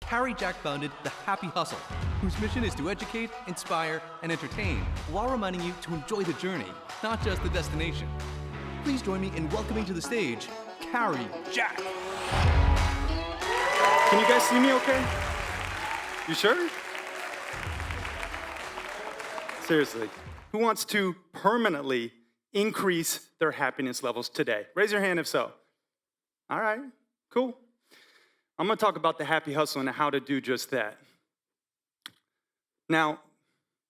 Cary Jack founded The Happy Hustle, whose mission is to educate, inspire, and entertain while reminding you to enjoy the journey, not just the destination. Please join me in welcoming to the stage, Cary Jack. Can you guys see me okay? You sure? Seriously, who wants to permanently increase their happiness levels today? Raise your hand if so. All right, cool. I'm gonna talk about the happy hustle and how to do just that. Now,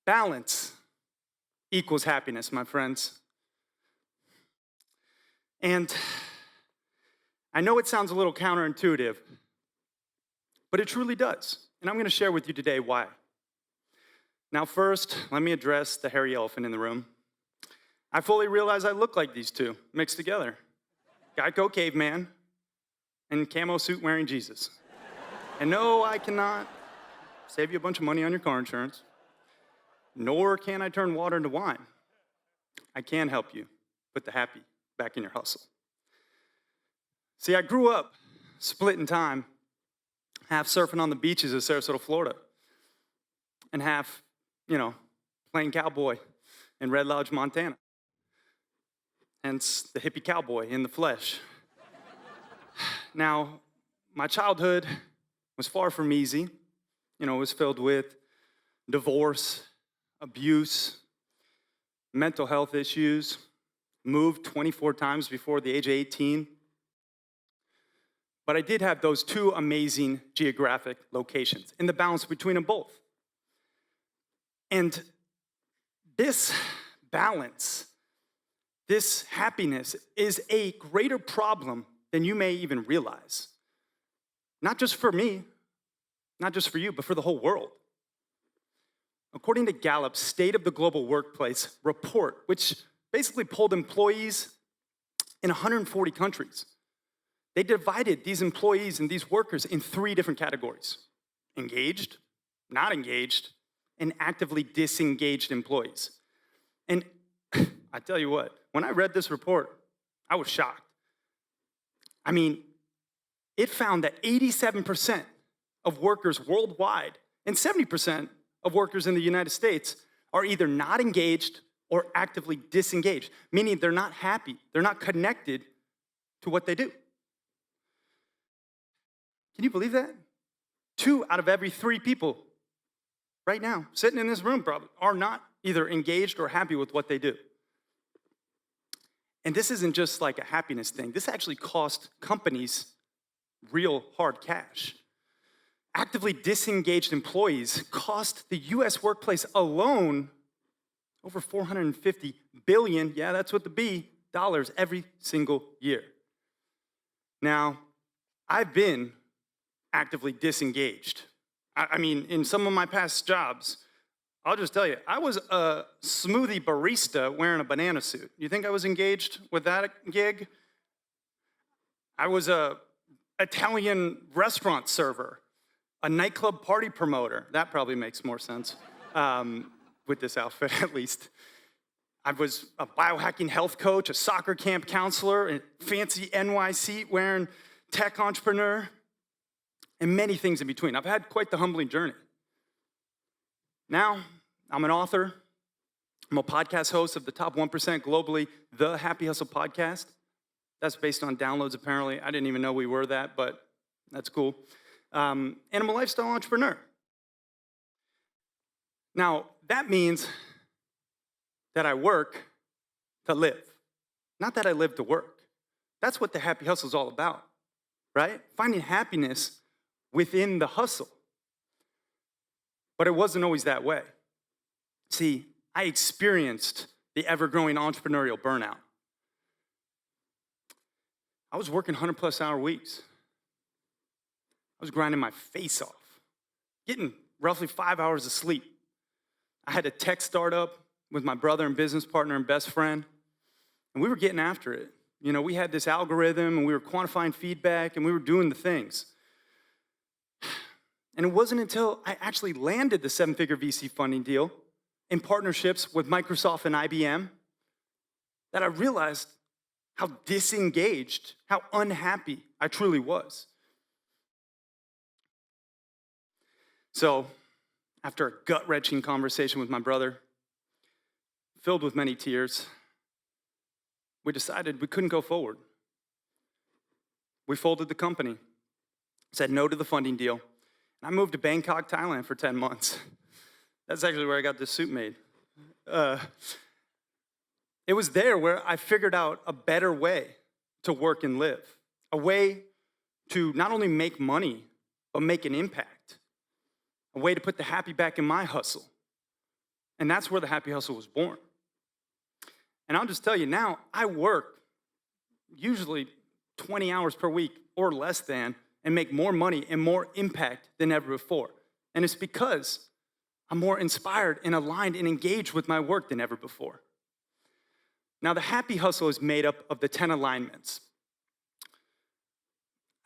balance equals happiness, my friends. And I know it sounds a little counterintuitive, but it truly does. And I'm gonna share with you today why. Now first, let me address the hairy elephant in the room. I fully realize I look like these two mixed together. Geico caveman and camo suit wearing Jesus. And no, I cannot save you a bunch of money on your car insurance, nor can I turn water into wine. I can help you put the happy back in your hustle. See, I grew up split in time, half surfing on the beaches of Sarasota, Florida, and half, playing cowboy in Red Lodge, Montana. Hence, the hippie cowboy in the flesh. Now, my childhood was far from easy. It was filled with divorce, abuse, mental health issues, moved 24 times before the age of 18. But I did have those two amazing geographic locations and the balance between them both. And this balance, this happiness is a greater problem than you may even realize. Not just for me, not just for you, but for the whole world. According to Gallup's State of the Global Workplace report, which basically polled employees in 140 countries, they divided these employees and these workers in three different categories: engaged, not engaged, and actively disengaged employees. And I tell you what, when I read this report, I was shocked. I mean, it found that 87% of workers worldwide and 70% of workers in the United States are either not engaged or actively disengaged, meaning they're not happy, they're not connected to what they do. Can you believe that? 2 out of every 3 people right now, sitting in this room probably, are not either engaged or happy with what they do. And this isn't just like a happiness thing. This actually cost companies real hard cash. Actively disengaged employees cost the US workplace alone over $450 billion, yeah, that's with the B, dollars every single year. Now, I've been actively disengaged. I mean, in some of my past jobs, I'll just tell you, I was a smoothie barista wearing a banana suit. You think I was engaged with that gig? I was a Italian restaurant server, a nightclub party promoter. That probably makes more sense with this outfit, at least. I was a biohacking health coach, a soccer camp counselor, a fancy NYC wearing tech entrepreneur, and many things in between. I've had quite the humbling journey. Now, I'm an author. I'm a podcast host of the top 1% globally, the Happy Hustle podcast. That's based on downloads, apparently. I didn't even know we were that, but that's cool. And I'm a lifestyle entrepreneur. Now, that means that I work to live, not that I live to work. That's what the Happy Hustle is all about, right? Finding happiness within the hustle. But it wasn't always that way. See, I experienced the ever-growing entrepreneurial burnout. I was working 100-plus hour weeks. I was grinding my face off, getting roughly 5 hours of sleep. I had a tech startup with my brother and business partner and best friend, and we were getting after it. We had this algorithm, and we were quantifying feedback, and we were doing the things. And it wasn't until I actually landed the 7-figure VC funding deal in partnerships with Microsoft and IBM that I realized how disengaged, how unhappy I truly was. So, after a gut-wrenching conversation with my brother, filled with many tears, we decided we couldn't go forward. We folded the company, said no to the funding deal, and I moved to Bangkok, Thailand for 10 months. That's actually where I got this suit made. It was there where I figured out a better way to work and live, a way to not only make money, but make an impact, a way to put the happy back in my hustle. And that's where the Happy Hustle was born. And I'll just tell you now, I work usually 20 hours per week or less than, and make more money and more impact than ever before. And it's because I'm more inspired and aligned and engaged with my work than ever before. Now, the Happy Hustle is made up of the 10 alignments.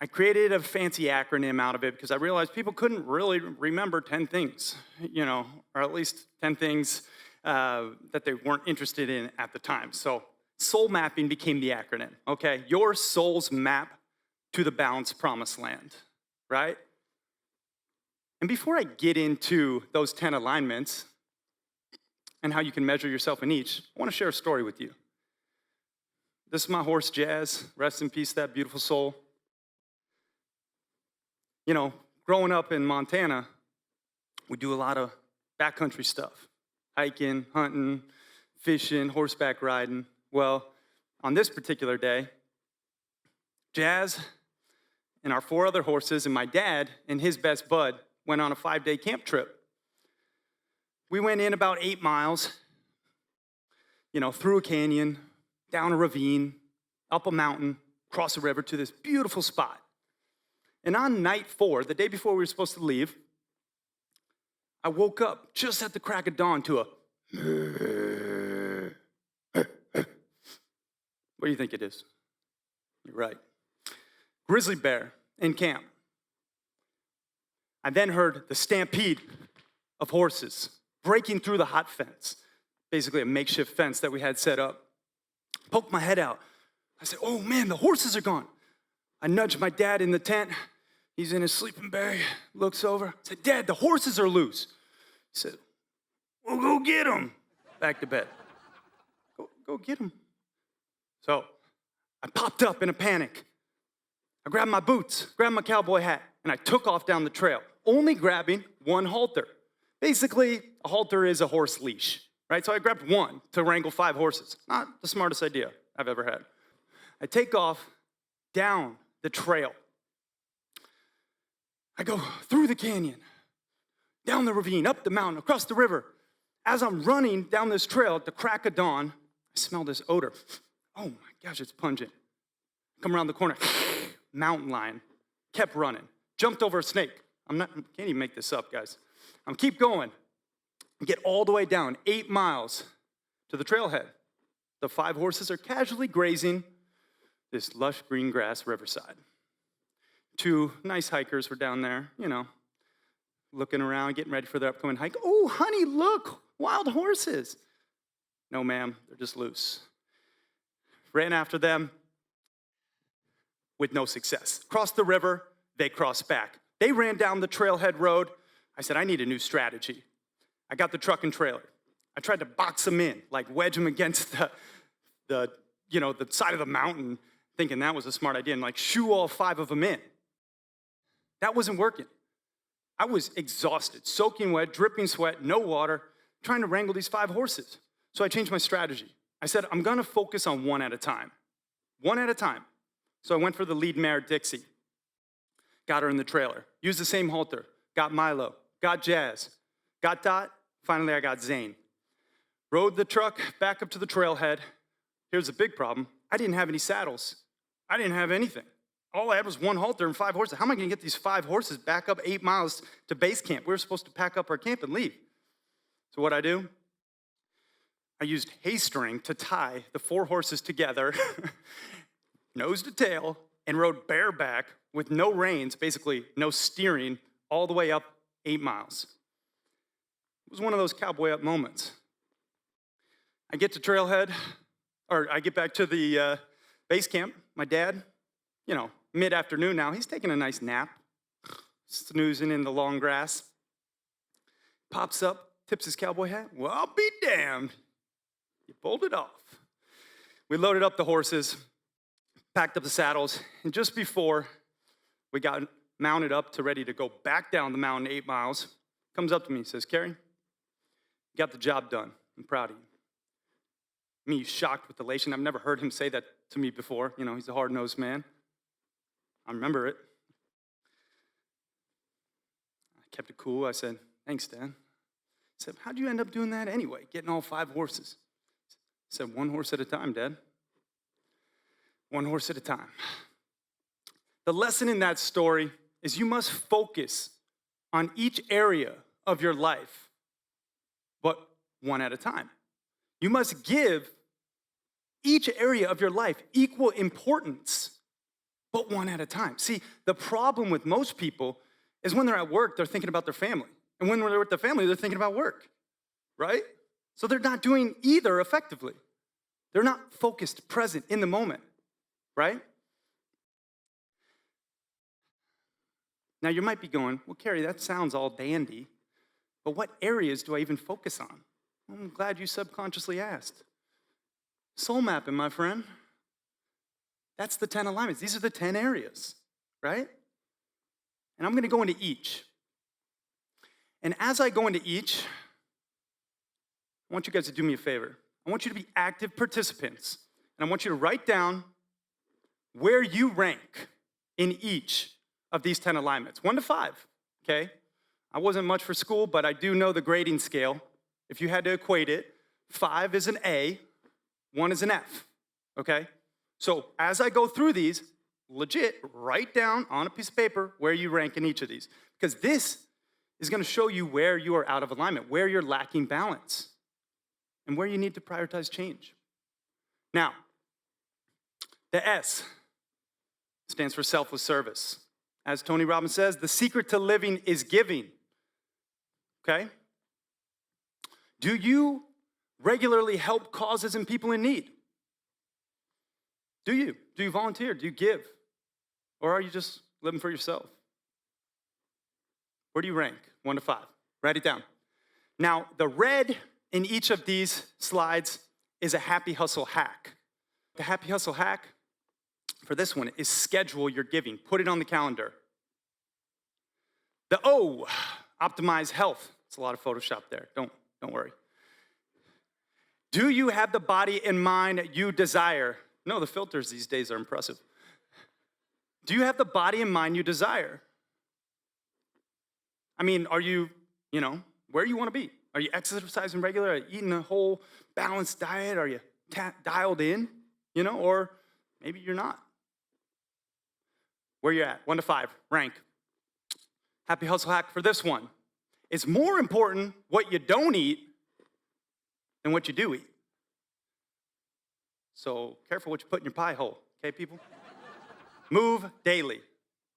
I created a fancy acronym out of it because I realized people couldn't really remember 10 things, or at least 10 things that they weren't interested in at the time. So soul mapping became the acronym, okay? Your soul's map to the balanced promised land, right? And before I get into those 10 alignments and how you can measure yourself in each, I want to share a story with you. This is my horse, Jazz. Rest in peace, that beautiful soul. Growing up in Montana, we do a lot of backcountry stuff. Hiking, hunting, fishing, horseback riding. Well, on this particular day, Jazz and our 4 other horses and my dad and his best bud went on a 5-day camp trip. We went in about 8 miles, through a canyon, down a ravine, up a mountain, across a river to this beautiful spot. And on night 4, the day before we were supposed to leave, I woke up just at the crack of dawn to a what do you think it is? You're right. Grizzly bear in camp. I then heard the stampede of horses breaking through the hot fence, basically a makeshift fence that we had set up. Poked my head out. I said, oh man, the horses are gone. I nudged my dad in the tent. He's in his sleeping bag, looks over. I said, Dad, the horses are loose. He said, well, go get them. Back to bed. Go get them. So I popped up in a panic. I grabbed my boots, grabbed my cowboy hat, and I took off down the trail, only grabbing one halter. Basically, a halter is a horse leash, right? So I grabbed one to wrangle 5 horses. Not the smartest idea I've ever had. I take off down the trail. I go through the canyon, down the ravine, up the mountain, across the river. As I'm running down this trail at the crack of dawn, I smell this odor. Oh my gosh, it's pungent. Come around the corner, mountain lion. Kept running, jumped over a snake. Can't even make this up, guys. I'm keep going. Get all the way down, 8 miles to the trailhead. The 5 horses are casually grazing this lush green grass riverside. 2 nice hikers were down there, looking around, getting ready for their upcoming hike. Oh, honey, look, wild horses. No, ma'am, they're just loose. Ran after them with no success. Crossed the river, they crossed back. They ran down the trailhead road. I said, I need a new strategy. I got the truck and trailer. I tried to box them in, like wedge them against the side of the mountain, thinking that was a smart idea, and like shoo all 5 of them in. That wasn't working. I was exhausted, soaking wet, dripping sweat, no water, trying to wrangle these 5 horses. So I changed my strategy. I said, I'm gonna focus on one at a time. One at a time. So I went for the lead mare, Dixie. Got her in the trailer. Used the same halter. Got Milo. Got Jazz. Got Dot. Finally, I got Zane. Rode the truck back up to the trailhead. Here's the big problem. I didn't have any saddles. I didn't have anything. All I had was one halter and 5 horses. How am I gonna get these 5 horses back up 8 miles to base camp? We were supposed to pack up our camp and leave. So what'd I do? I used hay string to tie the 4 horses together, nose to tail, and rode bareback with no reins, basically no steering, all the way up 8 miles. It was one of those cowboy up moments. I get to trailhead, or I get back to the base camp. My dad, mid-afternoon now, he's taking a nice nap, snoozing in the long grass. pops up, tips his cowboy hat. Well, I'll be damned. You pulled it off. We loaded up the horses, packed up the saddles, and just before we got mounted up to ready to go back down the mountain 8 miles, comes up to me and says, Cary, you got the job done. I'm proud of you. Me shocked with elation. I've never heard him say that to me before. You know, he's a hard-nosed man. I remember it. I kept it cool. I said, thanks, Dad. He said, how'd you end up doing that anyway, getting all 5 horses? I said, 1 horse at a time, Dad. 1 horse at a time. The lesson in that story is you must focus on each area of your life, but 1 at a time. You must give each area of your life equal importance, but 1 at a time. See, the problem with most people is when they're at work, they're thinking about their family. And when they're with their family, they're thinking about work, right? So they're not doing either effectively. They're not focused, present in the moment, right? Now you might be going, well, Cary, that sounds all dandy, but what areas do I even focus on? Well, I'm glad you subconsciously asked. S.O.U.L.M.A.P.I.N, my friend. That's the 10 alignments. These are the 10 areas, right? And I'm going to go into each. And as I go into each, I want you guys to do me a favor. I want you to be active participants. And I want you to write down where you rank in each of these 10 alignments, 1 to 5, okay? I wasn't much for school, but I do know the grading scale. If you had to equate it, 5 is an A, 1 is an F, okay? So as I go through these, legit, write down on a piece of paper where you rank in each of these, because this is gonna show you where you are out of alignment, where you're lacking balance, and where you need to prioritize change. Now, the S stands for selfless service. As Tony Robbins says, the secret to living is giving, okay? Do you regularly help causes and people in need? Do you? Do you volunteer? Do you give? Or are you just living for yourself? Where do you rank? 1 to 5. Write it down. Now, the red in each of these slides is a happy hustle hack. The happy hustle hack for this one is schedule your giving. Put it on the calendar. The O, optimize health. It's a lot of Photoshop there. Don't worry. Do you have the body and mind you desire? No, the filters these days are impressive. Do you have the body and mind you desire? I mean, are you, where you want to be? Are you exercising regular? Are you eating a whole balanced diet? Are you dialed in? Or maybe you're not. Where you at? 1 to 5, rank. Happy hustle hack for this one. It's more important what you don't eat than what you do eat. So careful what you put in your pie hole, okay, people? Move daily.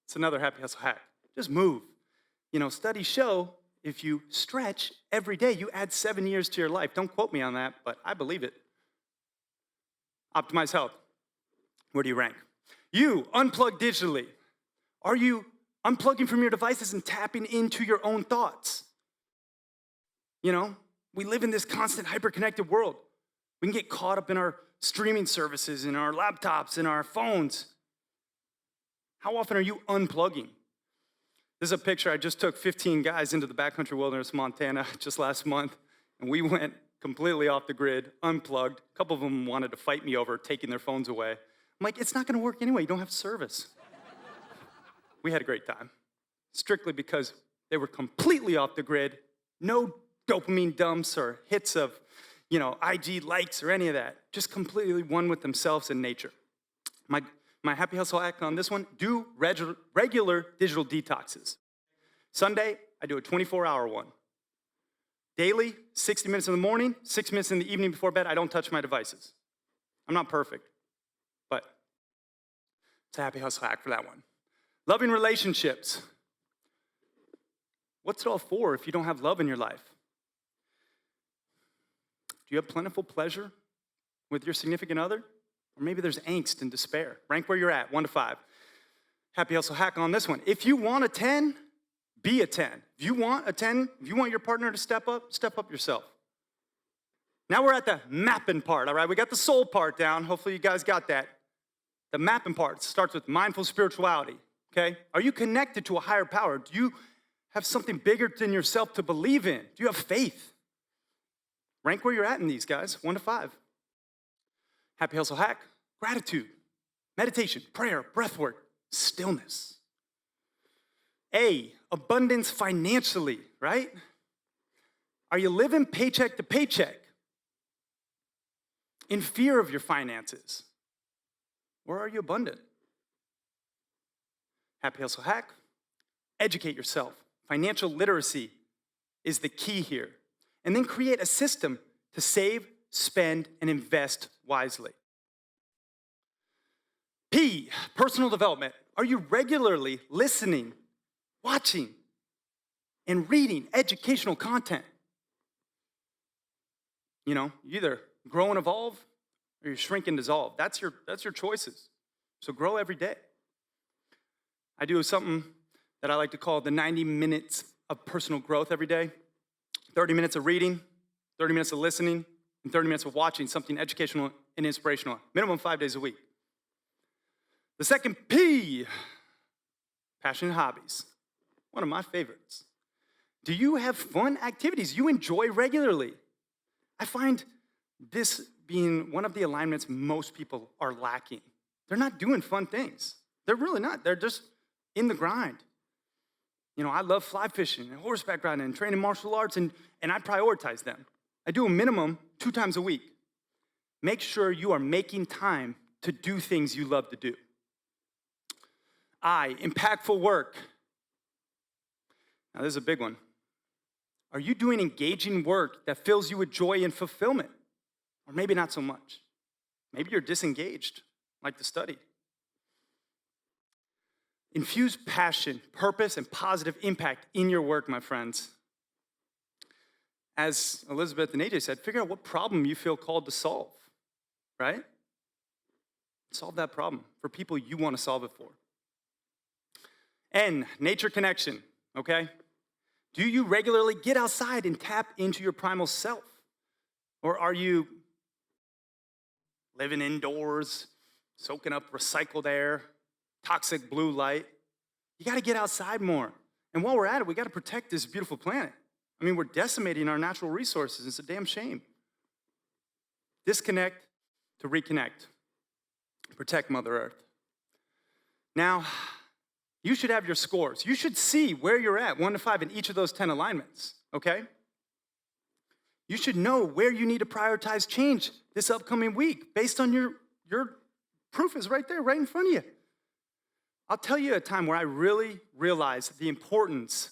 It's another happy hustle hack. Just move. Studies show if you stretch every day, you add 7 years to your life. Don't quote me on that, but I believe it. Optimize health. Where do you rank? You, unplug digitally. Are you unplugging from your devices and tapping into your own thoughts? We live in this constant hyper-connected world. We can get caught up in our streaming services, in our laptops, in our phones. How often are you unplugging? This is a picture I just took 15 guys into the backcountry wilderness, Montana, just last month, and we went completely off the grid, unplugged. A couple of them wanted to fight me over taking their phones away. I'm like, it's not gonna work anyway, you don't have service. We had a great time, strictly because they were completely off the grid, no dopamine dumps or hits of, IG likes or any of that, just completely one with themselves and nature. My happy hustle hack on this one, do regular digital detoxes. Sunday, I do a 24-hour one. Daily, 60 minutes in the morning, 6 minutes in the evening before bed, I don't touch my devices. I'm not perfect, but it's a happy hustle hack for that one. Loving relationships. What's it all for if you don't have love in your life? Do you have plentiful pleasure with your significant other? Or maybe there's angst and despair. Rank where you're at, 1 to 5. Happy hustle hack on this one. If you want a 10, Be a 10. If you want a 10, if you want your partner to step up yourself. Now we're at the mapping part, all right? We got the soul part down. Hopefully you guys got that. The mapping part starts with mindful spirituality, okay? Are you connected to a higher power? Do you have something bigger than yourself to believe in? Do you have faith? Rank where you're at in these, guys, 1 to 5. Happy hustle hack, gratitude, meditation, prayer, breath work, stillness. A, abundance financially, right? Are you living paycheck to paycheck? In fear of your finances? Or are you abundant? Happy hustle hack, educate yourself. Financial literacy is the key here. And then create a system to save, spend, and invest wisely. P, personal development. Are you regularly listening, watching, and reading educational content? You know, you either grow and evolve or you shrink and dissolve. That's your choices. So grow every day. I do something that I like to call the 90 minutes of personal growth every day. 30 minutes of reading, 30 minutes of listening, and 30 minutes of watching something educational and inspirational. Minimum 5 days a week. The second P, passion and hobbies. One of my favorites. Do you have fun activities you enjoy regularly? I find this being one of the alignments most people are lacking. They're not doing fun things. They're really not. They're just in the grind. You know, I love fly fishing and horseback riding and training martial arts, and I prioritize them. I do a minimum 2 times a week. Make sure you are making time to do things you love to do. I, impactful work. Now, this is a big one. Are you doing engaging work that fills you with joy and fulfillment? Or maybe not so much. Maybe you're disengaged, like to study. Infuse passion, purpose, and positive impact in your work, my friends. As Elizabeth and AJ said, figure out what problem you feel called to solve, right? Solve that problem for people you want to solve it for. N, nature connection, okay? Do you regularly get outside and tap into your primal self? Or are you living indoors, soaking up recycled air, toxic blue light? You gotta get outside more. And while we're at it, we gotta protect this beautiful planet. I mean, we're decimating our natural resources. It's a damn shame. Disconnect to reconnect. Protect Mother Earth. Now, you should have your scores. You should see where you're at, 1 to 5, in each of those 10 alignments, okay? You should know where you need to prioritize change this upcoming week based on your proof is right there, right in front of you. I'll tell you a time where I really realized the importance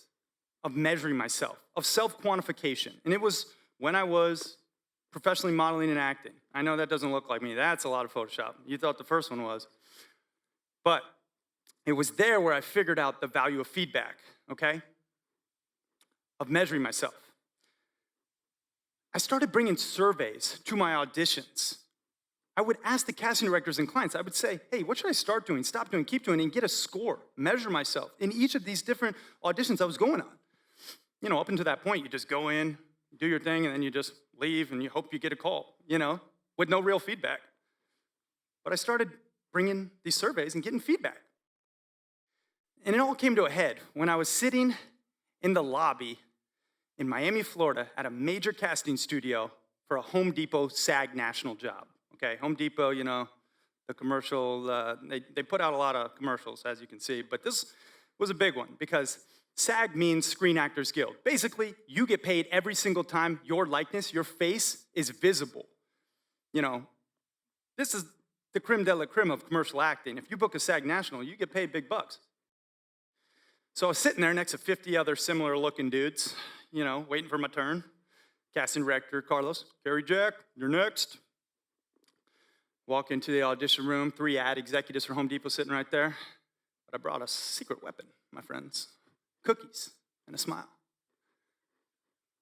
of measuring myself, of self-quantification. And it was when I was professionally modeling and acting. I know that doesn't look like me. That's a lot of Photoshop. You thought the first one was. But it was there where I figured out the value of feedback, okay? Of measuring myself. I started bringing surveys to my auditions. I would ask the casting directors and clients, I would say, hey, what should I start doing, stop doing, keep doing, and get a score, measure myself in each of these different auditions I was going on. You know, up until that point, you just go in, do your thing, and then you just leave, and you hope you get a call, you know, with no real feedback. But I started bringing these surveys and getting feedback. And it all came to a head when I was sitting in the lobby in Miami, Florida, at a major casting studio for a Home Depot SAG national job. Okay, Home Depot, you know, the commercial, they put out a lot of commercials, as you can see, but this was a big one because SAG means Screen Actors Guild. Basically, you get paid every single time your likeness, your face is visible. You know, this is the creme de la creme of commercial acting. If you book a SAG National, you get paid big bucks. So I was sitting there next to 50 other similar looking dudes, you know, waiting for my turn. Casting director, Carlos, Cary Jack, you're next. Walk into the audition room, 3 ad executives from Home Depot sitting right there. But I brought a secret weapon, my friends. Cookies and a smile.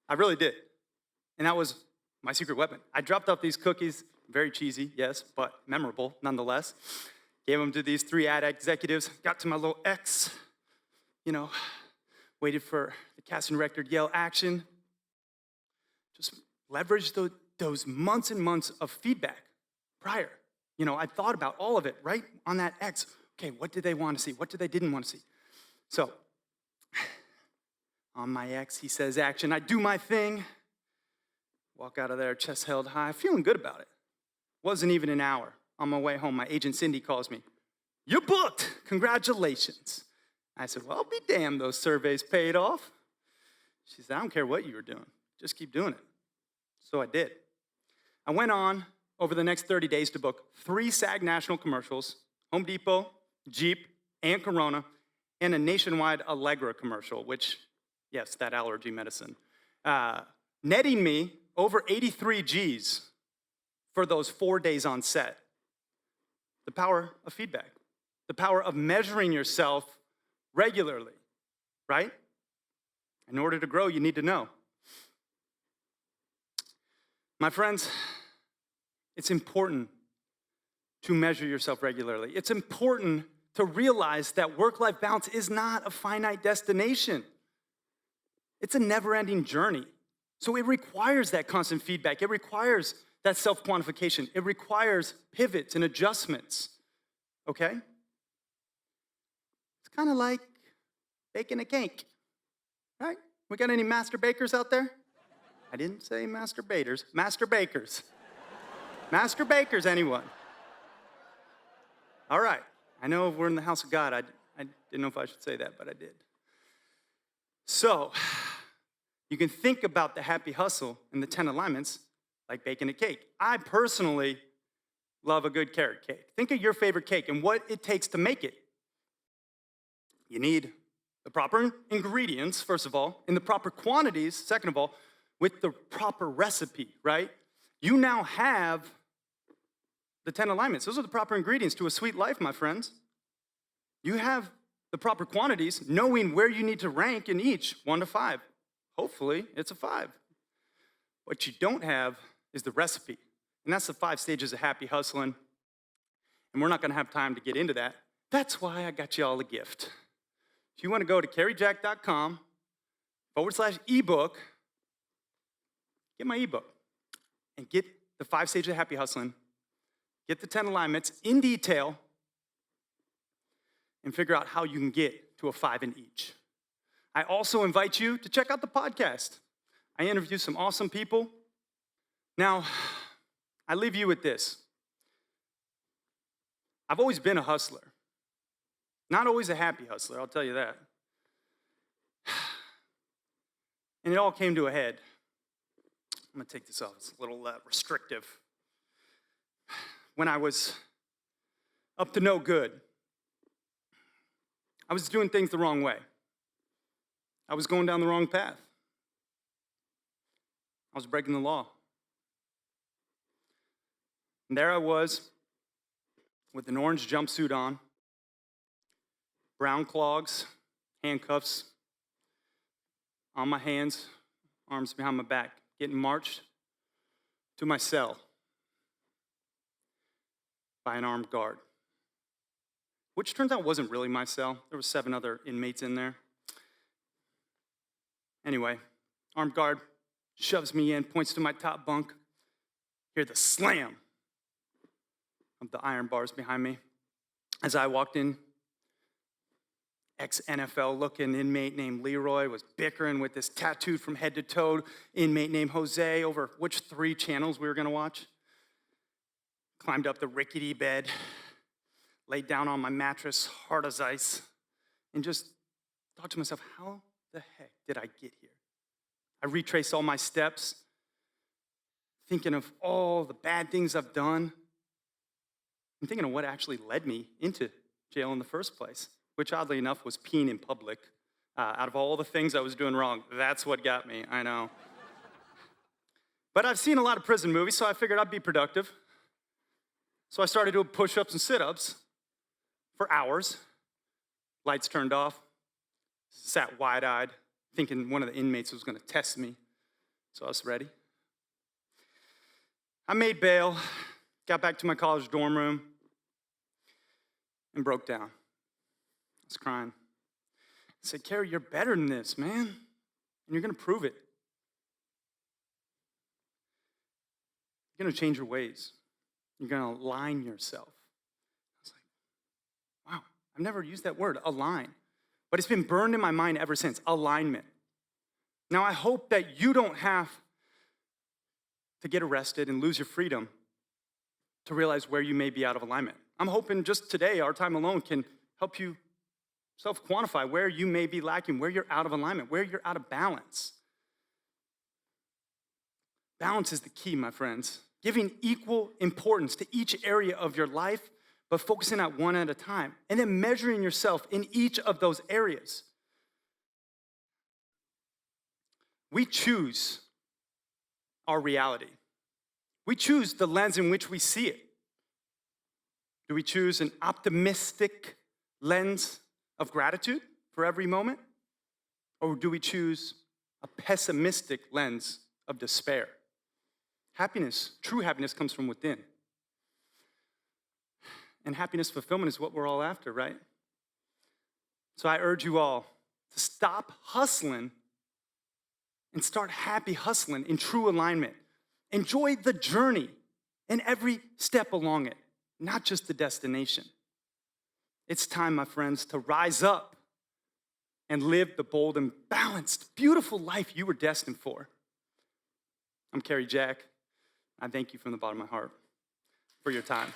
I really did. And that was my secret weapon. I dropped off these cookies, very cheesy, yes, but memorable nonetheless. Gave them to these 3 ad executives, got to my little X, you know, waited for the casting director to yell action. Just leveraged those months and months of feedback prior. I thought about all of it right on that X. Okay, what did they want to see? What did they didn't want to see? So, on my X, he says action. I do my thing. Walk out of there, chest held high, feeling good about it. Wasn't even an hour. On my way home, my agent Cindy calls me. You're booked. Congratulations. I said, well, I'll be damned, those surveys paid off. She said, I don't care what you were doing. Just keep doing it. So I did. I went on over the next 30 days to book 3 SAG national commercials, Home Depot, Jeep, and Corona, and a nationwide Allegra commercial, which, yes, that allergy medicine, netting me over 83 G's for those 4 days on set. The power of feedback, the power of measuring yourself regularly, right? In order to grow, you need to know. My friends, it's important to measure yourself regularly. It's important to realize that work-life balance is not a finite destination. It's a never-ending journey. So it requires that constant feedback. It requires that self-quantification. It requires pivots and adjustments, okay? It's kind of like baking a cake, right? We got any master bakers out there? I didn't say masturbators, master bakers. Master bakers, anyone? All right, I know we're in the house of God. I didn't know if I should say that, but I did. So, you can think about the happy hustle and the 10 alignments like baking a cake. I personally love a good carrot cake. Think of your favorite cake and what it takes to make it. You need the proper ingredients, first of all, in the proper quantities, second of all, with the proper recipe, right? You now have the 10 alignments. Those are the proper ingredients to a sweet life, my friends. You have the proper quantities, knowing where you need to rank in each, 1 to 5. Hopefully, it's a 5. What you don't have is the recipe. And that's the 5 stages of happy hustling. And we're not going to have time to get into that. That's why I got you all a gift. If you want to go to caryjack.com/ebook, get my ebook and get the 5 stages of happy hustling, get the 10 alignments in detail, and figure out how you can get to a 5 in each. I also invite you to check out the podcast. I interview some awesome people. Now, I leave you with this. I've always been a hustler. Not always a happy hustler, I'll tell you that. And it all came to a head. I'm gonna take this off, it's a little restrictive. When I was up to no good, I was doing things the wrong way. I was going down the wrong path. I was breaking the law. And there I was with an orange jumpsuit on, brown clogs, handcuffs on my hands, arms behind my back, getting marched to my cell by an armed guard, which turns out wasn't really my cell. There were 7 other inmates in there. Anyway, armed guard shoves me in, points to my top bunk. Hear the slam of the iron bars behind me. As I walked in, ex-NFL looking inmate named Leroy was bickering with this tattooed from head to toe inmate named Jose over which 3 channels we were gonna watch. Climbed up the rickety bed, laid down on my mattress, hard as ice, and just thought to myself, how the heck did I get here? I retraced all my steps, thinking of all the bad things I've done. I'm thinking of what actually led me into jail in the first place, which oddly enough was peeing in public. Out of all the things I was doing wrong, that's what got me, I know. But I've seen a lot of prison movies, so I figured I'd be productive. So I started doing push-ups and sit-ups for hours. Lights turned off, sat wide-eyed, thinking one of the inmates was gonna test me. So I was ready. I made bail, got back to my college dorm room, and broke down. I was crying. Say, Cary, you're better than this, man. And you're going to prove it. You're going to change your ways. You're going to align yourself. I was like, wow, I've never used that word, align. But it's been burned in my mind ever since, alignment. Now, I hope that you don't have to get arrested and lose your freedom to realize where you may be out of alignment. I'm hoping just today, our time alone can help you self-quantify where you may be lacking, where you're out of alignment, where you're out of balance. Balance is the key, my friends. Giving equal importance to each area of your life, but focusing on one at a time, and then measuring yourself in each of those areas. We choose our reality. We choose the lens in which we see it. Do we choose an optimistic lens of gratitude for every moment? Or do we choose a pessimistic lens of despair? Happiness, true happiness, comes from within. And happiness fulfillment is what we're all after, right? So I urge you all to stop hustling and start happy hustling in true alignment. Enjoy the journey and every step along it, not just the destination. It's time, my friends, to rise up and live the bold and balanced, beautiful life you were destined for. I'm Cary Jack. I thank you from the bottom of my heart for your time.